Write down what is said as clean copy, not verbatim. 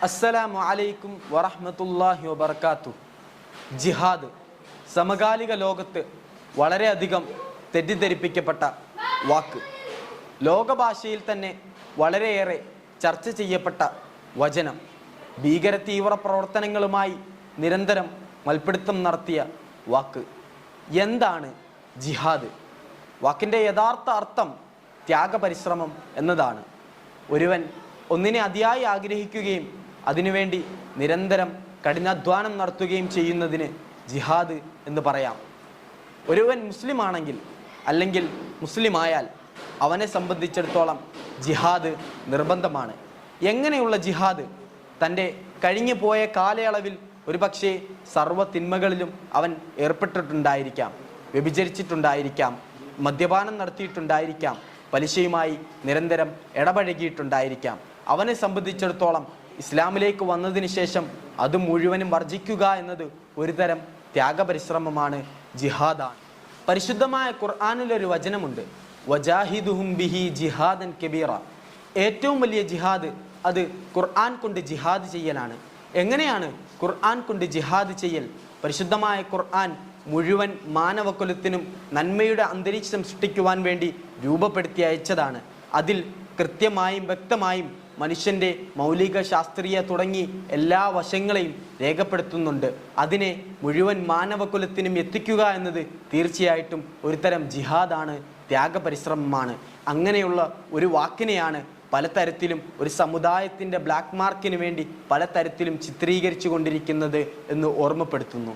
അസ്സലാമു അലൈക്കും വറഹ്മത്തുള്ളാഹി വബറകാതുഹു. ജിഹാദ് സമകാലിക ലോകത്ത് വളരെയധികം തെറ്റിദ്ധരിപ്പിക്കപ്പെട്ട വാക്ക്. ലോകഭാഷയിൽ തന്നെ വളരെയേറെ ചർച്ച ചെയ്യപ്പെട്ട വചനം. ഭീകര തീവ്ര പ്രവർത്തനങ്ങളുമായി നിരന്തരം മൽപ്പിടുത്തം നടത്തിയ വാക്ക്. എന്താണ് ജിഹാദ്? വാക്കിൻ്റെ യഥാർത്ഥ അർത്ഥം ത്യാഗപരിശ്രമം എന്നതാണ്. ഒരുവൻ ഒന്നിനെ അതിയായി ആഗ്രഹിക്കുകയും അതിനുവേണ്ടി നിരന്തരം കഠിനാധ്വാനം നടത്തുകയും ചെയ്യുന്നതിന് ജിഹാദ് എന്ന് പറയാം. ഒരുവൻ മുസ്ലിമാണെങ്കിൽ അല്ലെങ്കിൽ മുസ്ലിമായാൽ അവനെ സംബന്ധിച്ചിടത്തോളം ജിഹാദ് നിർബന്ധമാണ്. എങ്ങനെയുള്ള ജിഹാദ്? തൻ്റെ കഴിഞ്ഞു പോയ കാലയളവിൽ ഒരുപക്ഷെ സർവ്വ തിന്മകളിലും അവൻ ഏർപ്പെട്ടിട്ടുണ്ടായിരിക്കാം, വ്യഭിചരിച്ചിട്ടുണ്ടായിരിക്കാം, മദ്യപാനം നടത്തിയിട്ടുണ്ടായിരിക്കാം, പലിശയുമായി നിരന്തരം ഇടപഴകിയിട്ടുണ്ടായിരിക്കാം. അവനെ സംബന്ധിച്ചിടത്തോളം ഇസ്ലാമിലേക്ക് വന്നതിന് ശേഷം അത് മുഴുവനും വർജിക്കുക എന്നത് ഒരുതരം ത്യാഗപരിശ്രമമാണ്, ജിഹാദാണ്. പരിശുദ്ധമായ ഖുർആനിലൊരു വചനമുണ്ട്, വജാഹിദുഹും ബിഹി ജിഹാദൻ കബീറ. ഏറ്റവും വലിയ ജിഹാദ് അത് ഖുർആൻ കൊണ്ട് ജിഹാദ് ചെയ്യലാണ്. എങ്ങനെയാണ് ഖുർആൻ കൊണ്ട് ജിഹാദ് ചെയ്യൽ? പരിശുദ്ധമായ ഖുർആൻ മുഴുവൻ മാനവകുലത്തിനും നന്മയുടെ അന്തരീക്ഷം സൃഷ്ടിക്കുവാൻ വേണ്ടി രൂപപ്പെടുത്തി അയച്ചതാണ്. അതിൽ കൃത്യമായും വ്യക്തമായും മനുഷ്യൻ്റെ മൗലിക, ശാസ്ത്രീയ തുടങ്ങി എല്ലാ വശങ്ങളെയും രേഖപ്പെടുത്തുന്നുണ്ട്. അതിനെ മുഴുവൻ മാനവകുലത്തിനും എത്തിക്കുക എന്നത് തീർച്ചയായിട്ടും ഒരുതരം ജിഹാദാണ്, ത്യാഗപരിശ്രമമാണ്. അങ്ങനെയുള്ള ഒരു വാക്കിനെയാണ് പലതരത്തിലും ഒരു സമുദായത്തിൻ്റെ ബ്ലാക്ക് മാർക്കിന് വേണ്ടി പലതരത്തിലും ചിത്രീകരിച്ചു കൊണ്ടിരിക്കുന്നത് എന്ന് ഓർമ്മപ്പെടുത്തുന്നു.